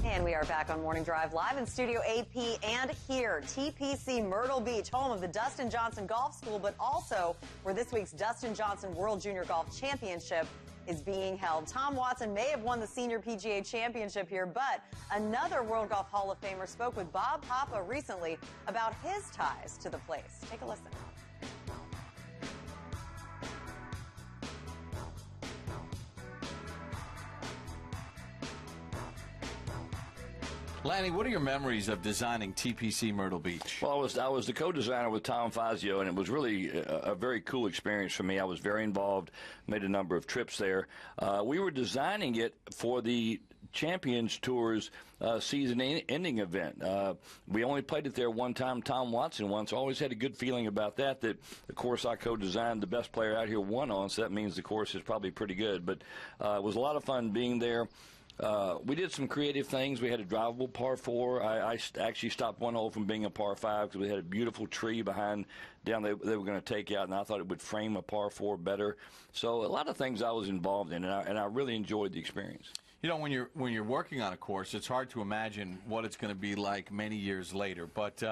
And we are back on Morning Drive live in Studio AP and here, TPC Myrtle Beach, home of the Dustin Johnson Golf School, but also where this week's Dustin Johnson World Junior Golf Championship is being held. Tom Watson may have won the Senior PGA Championship here, but another World Golf Hall of Famer spoke with Bob Papa recently about his ties to the place. Take a listen. Lanny, what are your memories of designing TPC Myrtle Beach? Well, I was the co-designer with Tom Fazio, and it was really a very cool experience for me. I was very involved, made a number of trips there. We were designing it for the Champions Tour's season-ending event. We only played it there one time. Tom Watson won, so I always had a good feeling about that, the course I co-designed, the best player out here won on, so that means the course is probably pretty good. But it was a lot of fun being there. We did some creative things. We had a drivable par 4. I actually stopped one hole from being a par 5 because we had a beautiful tree behind down they were going to take out, and I thought it would frame a par 4 better. So a lot of things I was involved in, and I really enjoyed the experience. You know, when you're working on a course, it's hard to imagine what it's going to be like many years later. But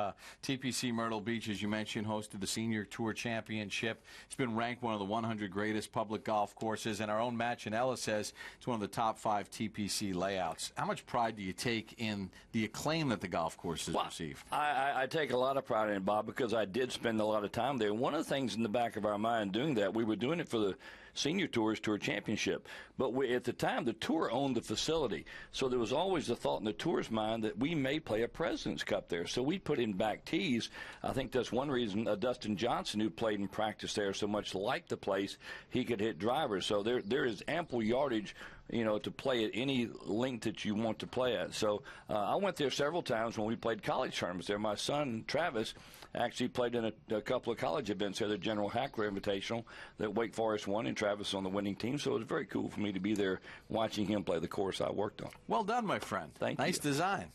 TPC Myrtle Beach, as you mentioned, hosted the Senior Tour Championship. It's been ranked one of the 100 greatest public golf courses, and our own Matt Chinella says it's one of the top 5 TPC layouts. How much pride do you take in the acclaim that the golf course has received? I take a lot of pride in it, Bob, because I did spend a lot of time there. One of the things in the back of our mind doing that, we were doing it for the Senior Tour's Tour Championship. But at the time, the Tour owned the facility. So there was always the thought in the Tour's mind that we may play a President's Cup there. So we put in back tees. I think that's one reason Dustin Johnson, who played and practiced there so much, liked the place. He could hit drivers. So there is ample yardage, you know, to play at any length that you want to play at. So I went there several times when we played college tournaments there. My son, Travis, actually played in a couple of college events there, the General Hackler Invitational that Wake Forest won, and Travis on the winning team. So it was very cool for me to be there watching him play the course I worked on. Well done, my friend. Thank you. Nice design.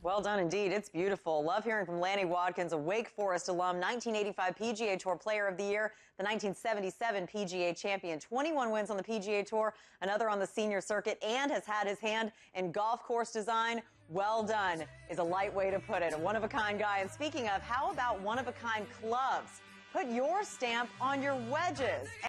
Well done indeed. It's beautiful. Love hearing from Lanny Wadkins, a Wake Forest alum, 1985 PGA Tour Player of the Year, the 1977 PGA champion, 21 wins on the PGA Tour, another on the senior circuit, and has had his hand in golf course design. Well done is a light way to put it. A one-of-a-kind guy. And speaking of, how about one-of-a-kind clubs? Put your stamp on your wedges.